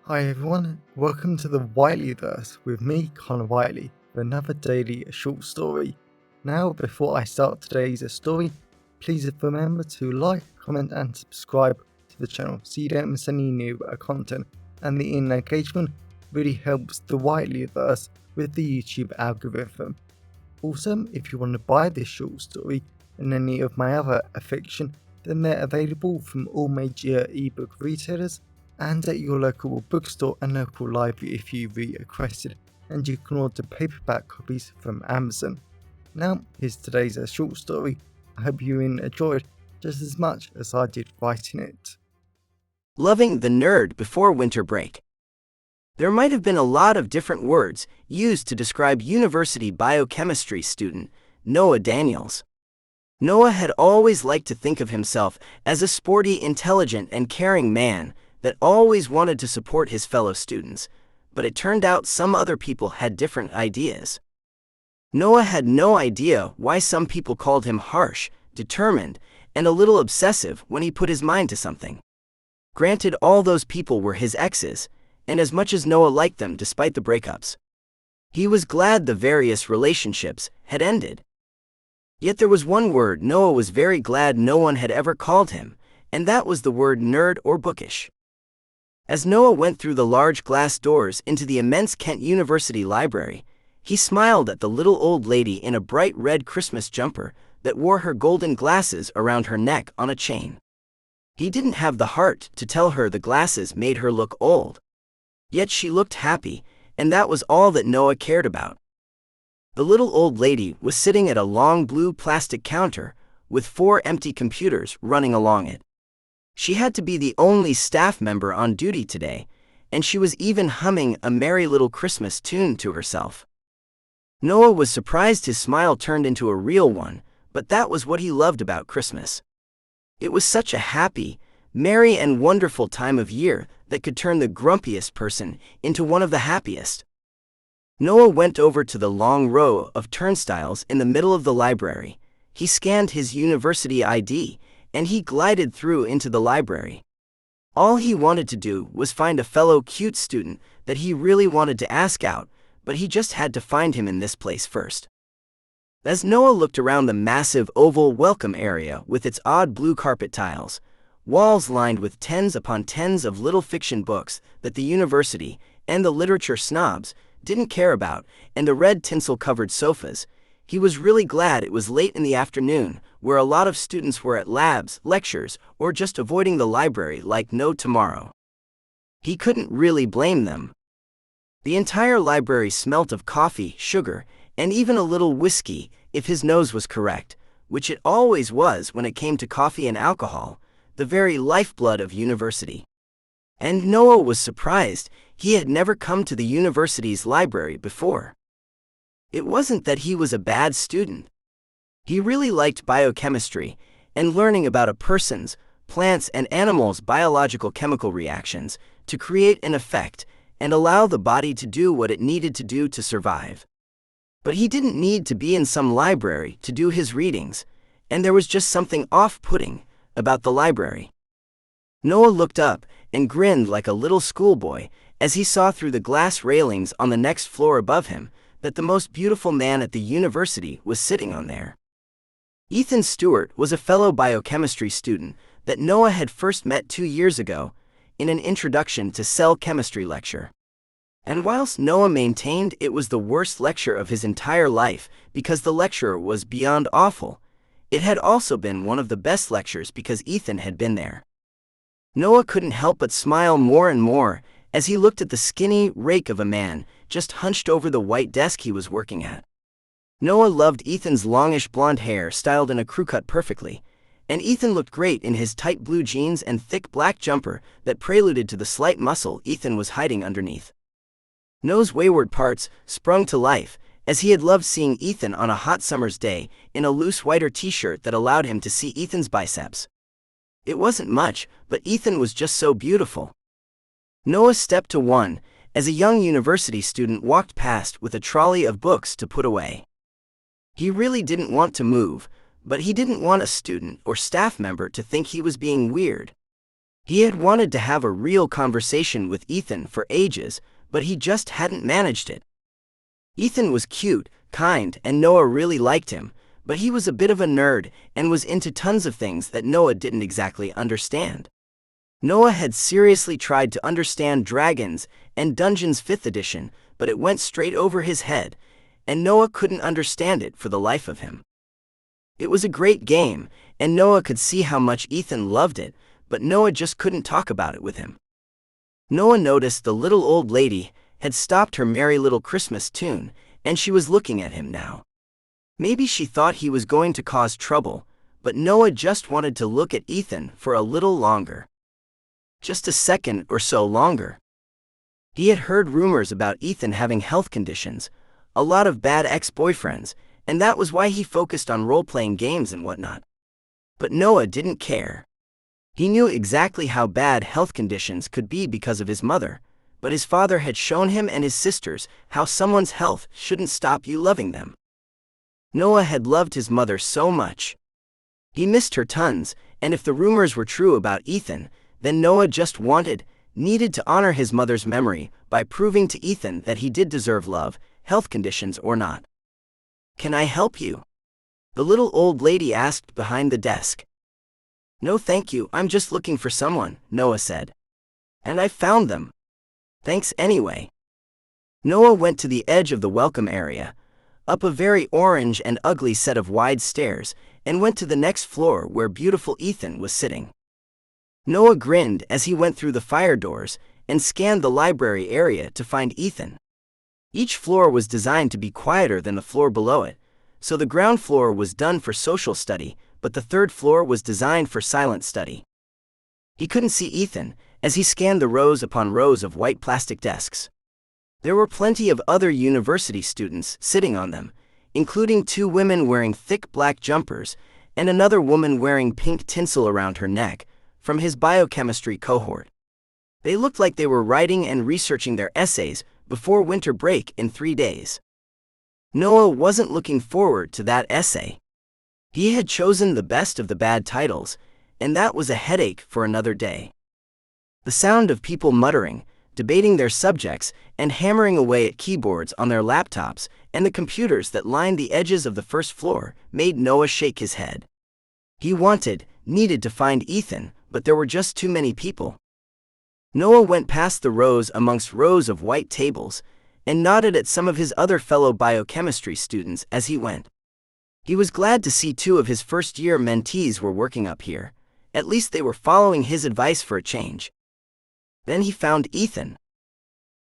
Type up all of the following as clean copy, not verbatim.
Hi everyone, welcome to the Whiteleyverse with me, Connor Whiteley, for another daily short story. Now, before I start today's story, please remember to like, comment and subscribe to the channel so you don't miss any new content, and the engagement really helps the Whiteleyverse with the YouTube algorithm. Also, if you want to buy this short story and any of my other fiction, then they're available from all major ebook retailers and at your local bookstore and local library if you requested, and you can order paperback copies from Amazon. Now, here's today's short story. I hope you enjoyed just as much as I did writing it. Loving the nerd before winter break. There might have been a lot of different words used to describe university biochemistry student Noah Daniels. Noah had always liked to think of himself as a sporty, intelligent, and caring man that always wanted to support his fellow students, but it turned out some other people had different ideas. Noah had no idea why some people called him harsh, determined, and a little obsessive when he put his mind to something. Granted, all those people were his exes, and as much as Noah liked them despite the breakups, he was glad the various relationships had ended. Yet there was one word Noah was very glad no one had ever called him, and that was the word nerd or bookish. As Noah went through the large glass doors into the immense Kent University library, he smiled at the little old lady in a bright red Christmas jumper that wore her golden glasses around her neck on a chain. He didn't have the heart to tell her the glasses made her look old. Yet she looked happy, and that was all that Noah cared about. The little old lady was sitting at a long blue plastic counter with 4 empty computers running along it. She had to be the only staff member on duty today, and she was even humming a merry little Christmas tune to herself. Noah was surprised his smile turned into a real one, but that was what he loved about Christmas. It was such a happy, merry and wonderful time of year that could turn the grumpiest person into one of the happiest. Noah went over to the long row of turnstiles in the middle of the library. He scanned his university ID, and he glided through into the library. All he wanted to do was find a fellow cute student that he really wanted to ask out, but he just had to find him in this place first. As Noah looked around the massive oval welcome area with its odd blue carpet tiles, walls lined with tens upon tens of little fiction books that the university and the literature snobs didn't care about, and the red tinsel-covered sofas, he was really glad it was late in the afternoon, where a lot of students were at labs, lectures, or just avoiding the library like no tomorrow. He couldn't really blame them. The entire library smelt of coffee, sugar, and even a little whiskey, if his nose was correct, which it always was when it came to coffee and alcohol, the very lifeblood of university. And Noah was surprised he had never come to the university's library before. It wasn't that he was a bad student. He really liked biochemistry and learning about a person's, plants, and animals' biological chemical reactions to create an effect and allow the body to do what it needed to do to survive. But he didn't need to be in some library to do his readings, and there was just something off-putting about the library. Noah looked up and grinned like a little schoolboy as he saw through the glass railings on the next floor above him that the most beautiful man at the university was sitting on there. Ethan Stewart was a fellow biochemistry student that Noah had first met 2 years ago in an Introduction to Cell Chemistry lecture. And whilst Noah maintained it was the worst lecture of his entire life because the lecturer was beyond awful, it had also been one of the best lectures because Ethan had been there. Noah couldn't help but smile more and more as he looked at the skinny rake of a man just hunched over the white desk he was working at. Noah loved Ethan's longish blonde hair styled in a crew cut perfectly, and Ethan looked great in his tight blue jeans and thick black jumper that preluded to the slight muscle Ethan was hiding underneath. Noah's wayward parts sprung to life as he had loved seeing Ethan on a hot summer's day in a loose whiter t-shirt that allowed him to see Ethan's biceps. It wasn't much, but Ethan was just so beautiful. Noah stepped to one as a young university student walked past with a trolley of books to put away. He really didn't want to move, but he didn't want a student or staff member to think he was being weird. He had wanted to have a real conversation with Ethan for ages, but he just hadn't managed it. Ethan was cute, kind, and Noah really liked him, but he was a bit of a nerd and was into tons of things that Noah didn't exactly understand. Noah had seriously tried to understand Dragons and Dungeons 5th edition, but it went straight over his head, and Noah couldn't understand it for the life of him. It was a great game, and Noah could see how much Ethan loved it, but Noah just couldn't talk about it with him. Noah noticed the little old lady had stopped her Merry Little Christmas tune, and she was looking at him now. Maybe she thought he was going to cause trouble, but Noah just wanted to look at Ethan for a little longer. Just a second or so longer. He had heard rumors about Ethan having health conditions, a lot of bad ex-boyfriends, and that was why he focused on role-playing games and whatnot. But Noah didn't care. He knew exactly how bad health conditions could be because of his mother, but his father had shown him and his sisters how someone's health shouldn't stop you loving them. Noah had loved his mother so much. He missed her tons, and if the rumors were true about Ethan, then Noah just needed to honor his mother's memory by proving to Ethan that he did deserve love, health conditions or not. "Can I help you?" the little old lady asked behind the desk. "No thank you, I'm just looking for someone," Noah said. "And I found them. Thanks anyway." Noah went to the edge of the welcome area, up a very orange and ugly set of wide stairs, and went to the next floor where beautiful Ethan was sitting. Noah grinned as he went through the fire doors and scanned the library area to find Ethan. Each floor was designed to be quieter than the floor below it, so the ground floor was done for social study, but the third floor was designed for silent study. He couldn't see Ethan as he scanned the rows upon rows of white plastic desks. There were plenty of other university students sitting on them, including 2 women wearing thick black jumpers and another woman wearing pink tinsel around her neck, from his biochemistry cohort. They looked like they were writing and researching their essays before winter break in 3 days. Noah wasn't looking forward to that essay. He had chosen the best of the bad titles, and that was a headache for another day. The sound of people muttering, debating their subjects, and hammering away at keyboards on their laptops and the computers that lined the edges of the first floor made Noah shake his head. He needed to find Ethan, but there were just too many people. Noah went past the rows amongst rows of white tables and nodded at some of his other fellow biochemistry students as he went. He was glad to see 2 of his first-year mentees were working up here. At least they were following his advice for a change. Then he found Ethan.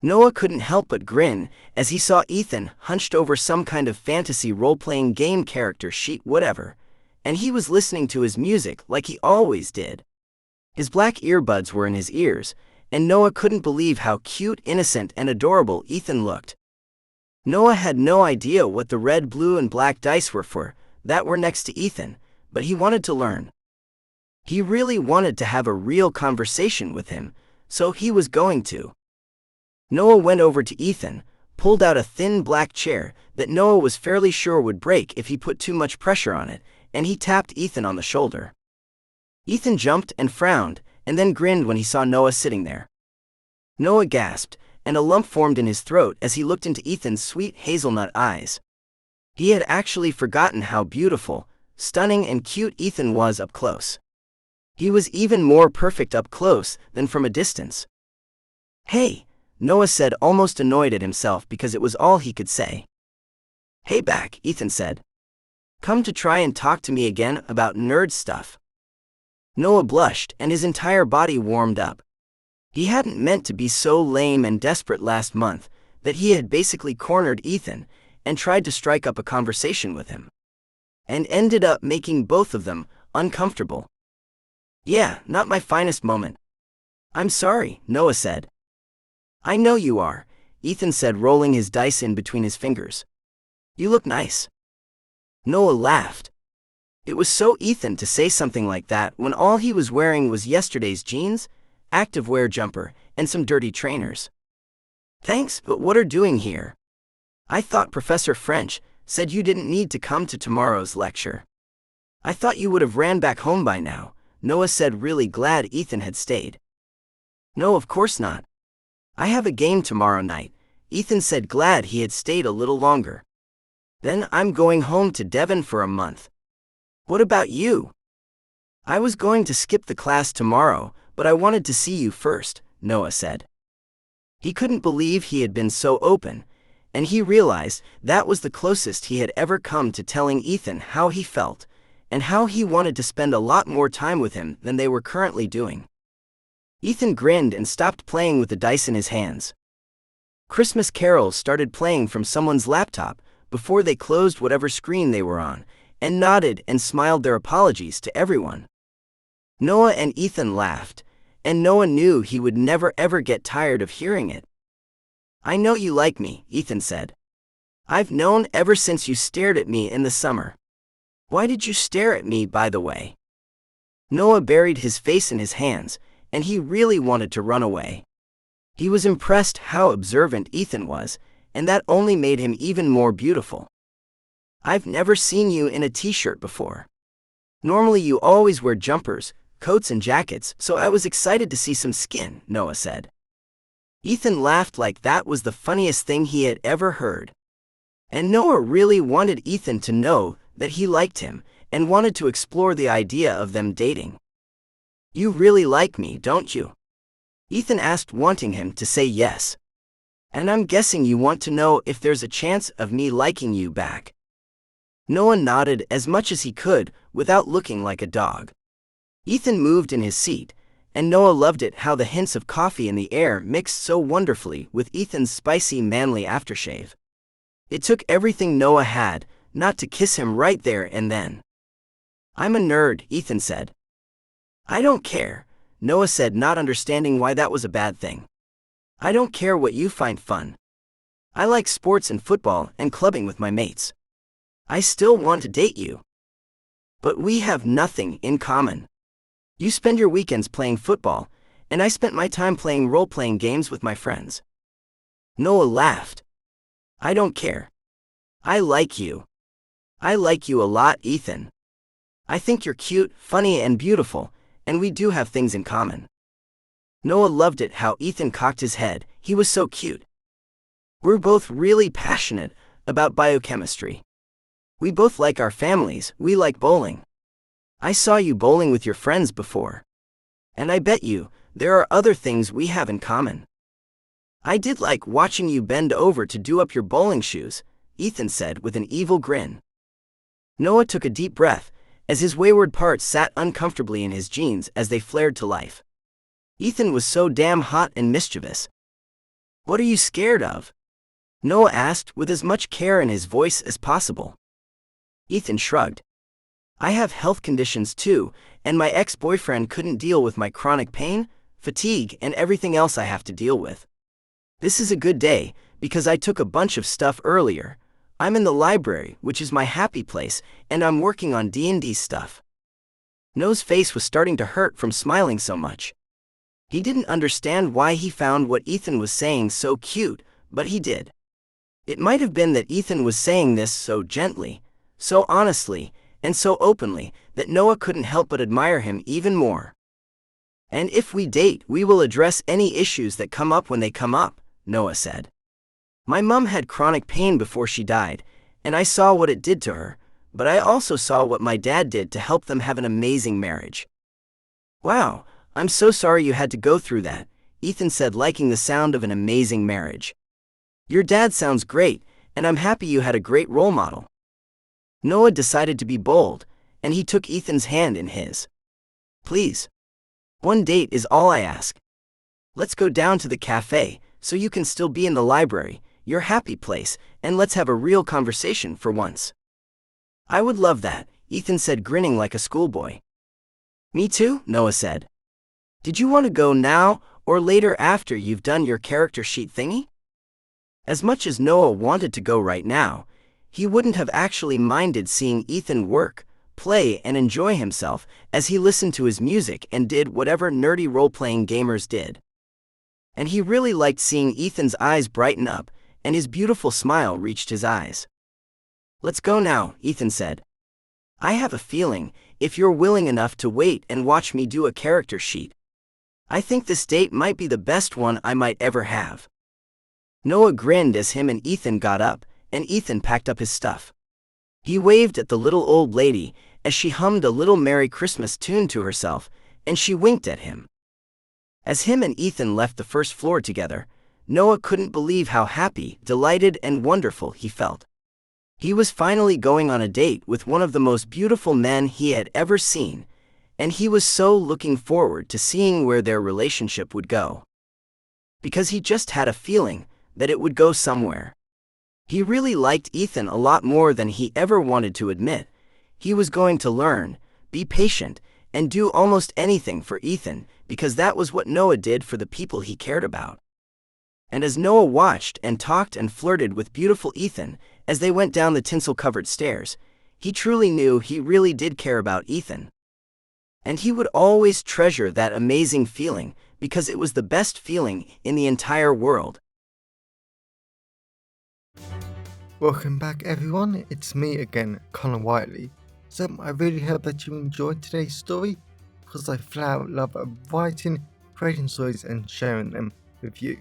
Noah couldn't help but grin as he saw Ethan hunched over some kind of fantasy role-playing game character sheet whatever, and he was listening to his music like he always did. His black earbuds were in his ears, and Noah couldn't believe how cute, innocent, and adorable Ethan looked. Noah had no idea what the red, blue, and black dice were next to Ethan, but he wanted to learn. He really wanted to have a real conversation with him, so he was going to. Noah went over to Ethan, pulled out a thin black chair that Noah was fairly sure would break if he put too much pressure on it, and he tapped Ethan on the shoulder. Ethan jumped and frowned, and then grinned when he saw Noah sitting there. Noah gasped, and a lump formed in his throat as he looked into Ethan's sweet hazelnut eyes. He had actually forgotten how beautiful, stunning, and cute Ethan was up close. He was even more perfect up close than from a distance. "Hey," Noah said, almost annoyed at himself because it was all he could say. "Hey back," Ethan said. "Come to try and talk to me again about nerd stuff." Noah blushed and his entire body warmed up. He hadn't meant to be so lame and desperate last month that he had basically cornered Ethan and tried to strike up a conversation with him, and ended up making both of them uncomfortable. "Yeah, not my finest moment." "I'm sorry," Noah said. "I know you are," Ethan said, rolling his dice in between his fingers. "You look nice." Noah laughed. It was so Ethan to say something like that when all he was wearing was yesterday's jeans, activewear jumper, and some dirty trainers. "Thanks, but what are doing here? I thought Professor French said you didn't need to come to tomorrow's lecture. I thought you would have ran back home by now," Noah said, really glad Ethan had stayed. No, of course not. I have a game tomorrow night, Ethan said, glad he had stayed a little longer. Then I'm going home to Devon for a month. What about you? I was going to skip the class tomorrow, but I wanted to see you first, Noah said. He couldn't believe he had been so open, and he realized that was the closest he had ever come to telling Ethan how he felt, and how he wanted to spend a lot more time with him than they were currently doing. Ethan grinned and stopped playing with the dice in his hands. Christmas carols started playing from someone's laptop before they closed whatever screen they were on, and nodded and smiled their apologies to everyone. Noah and Ethan laughed, and Noah knew he would never ever get tired of hearing it. I know you like me, Ethan said. I've known ever since you stared at me in the summer. Why did you stare at me, by the way? Noah buried his face in his hands, and he really wanted to run away. He was impressed how observant Ethan was, and that only made him even more beautiful. I've never seen you in a t-shirt before. Normally you always wear jumpers, coats and jackets, so I was excited to see some skin, Noah said. Ethan laughed like that was the funniest thing he had ever heard. And Noah really wanted Ethan to know that he liked him, and wanted to explore the idea of them dating. You really like me, don't you? Ethan asked, wanting him to say yes. And I'm guessing you want to know if there's a chance of me liking you back. Noah nodded as much as he could, without looking like a dog. Ethan moved in his seat, and Noah loved it how the hints of coffee in the air mixed so wonderfully with Ethan's spicy manly aftershave. It took everything Noah had not to kiss him right there and then. I'm a nerd, Ethan said. I don't care, Noah said, not understanding why that was a bad thing. I don't care what you find fun. I like sports and football and clubbing with my mates. I still want to date you. But we have nothing in common. You spend your weekends playing football, and I spent my time playing role-playing games with my friends. Noah laughed. I don't care. I like you. I like you a lot, Ethan. I think you're cute, funny, and beautiful, and we do have things in common. Noah loved it how Ethan cocked his head. He was so cute. We're both really passionate about biochemistry. We both like our families. We like bowling. I saw you bowling with your friends before. And I bet you there are other things we have in common. I did like watching you bend over to do up your bowling shoes, Ethan said with an evil grin. Noah took a deep breath as his wayward parts sat uncomfortably in his jeans as they flared to life. Ethan was so damn hot and mischievous. What are you scared of? Noah asked with as much care in his voice as possible. Ethan shrugged. I have health conditions too, and my ex-boyfriend couldn't deal with my chronic pain, fatigue, and everything else I have to deal with. This is a good day, because I took a bunch of stuff earlier. I'm in the library, which is my happy place, and I'm working on D&D stuff. Noah's face was starting to hurt from smiling so much. He didn't understand why he found what Ethan was saying so cute, but he did. It might have been that Ethan was saying this so gently, so honestly, and so openly, that Noah couldn't help but admire him even more. And if we date, we will address any issues that come up when they come up, Noah said. My mom had chronic pain before she died, and I saw what it did to her, but I also saw what my dad did to help them have an amazing marriage. Wow, I'm so sorry you had to go through that, Ethan said, liking the sound of an amazing marriage. Your dad sounds great, and I'm happy you had a great role model. Noah decided to be bold, and he took Ethan's hand in his. Please. One date is all I ask. Let's go down to the cafe, so you can still be in the library, your happy place, and let's have a real conversation for once. I would love that, Ethan said, grinning like a schoolboy. Me too, Noah said. Did you want to go now, or later after you've done your character sheet thingy? As much as Noah wanted to go right now, he wouldn't have actually minded seeing Ethan work, play, and enjoy himself as he listened to his music and did whatever nerdy role-playing gamers did. And he really liked seeing Ethan's eyes brighten up, and his beautiful smile reached his eyes. Let's go now, Ethan said. I have a feeling if you're willing enough to wait and watch me do a character sheet. I think this date might be the best one I might ever have." Noah grinned as him and Ethan got up, and Ethan packed up his stuff. He waved at the little old lady as she hummed a little Merry Christmas tune to herself, and she winked at him. As him and Ethan left the first floor together, Noah couldn't believe how happy, delighted, and wonderful he felt. He was finally going on a date with one of the most beautiful men he had ever seen, and he was so looking forward to seeing where their relationship would go. Because he just had a feeling that it would go somewhere. He really liked Ethan a lot more than he ever wanted to admit. He was going to learn, be patient, and do almost anything for Ethan, because that was what Noah did for the people he cared about. And as Noah watched and talked and flirted with beautiful Ethan as they went down the tinsel-covered stairs, he truly knew he really did care about Ethan. And he would always treasure that amazing feeling because it was the best feeling in the entire world. Welcome back everyone, it's me again, Connor Whiteley. So I really hope that you enjoyed today's story, because I flat out love writing, creating stories and sharing them with you.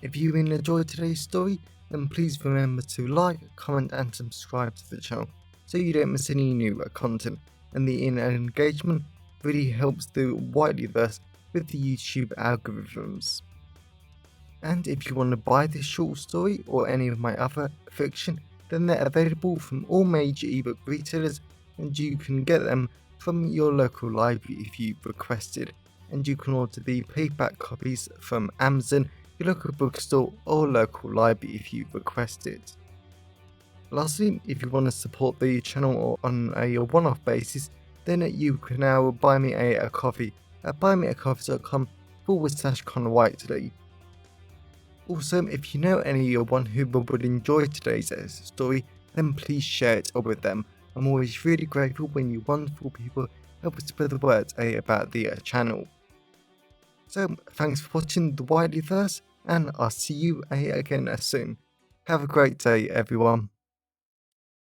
If you really enjoyed today's story, then please remember to like, comment and subscribe to the channel so you don't miss any new content, and the engagement really helps the Whiteleyverse with the YouTube algorithms. And if you want to buy this short story or any of my other fiction, then they're available from all major ebook retailers, and you can get them from your local library if you requested, and you can order the paperback copies from Amazon, your local bookstore or local library if you request it. Lastly, if you want to support the channel on a one-off basis, then you can now buy me a coffee at buymeacoffee.com/Connor Whiteley. Also, if you know anyone who would enjoy today's story, then please share it with them. I'm always really grateful when you wonderful people help spread the word about the channel. So, thanks for watching the Whiteleyverse, and I'll see you again soon. Have a great day, everyone.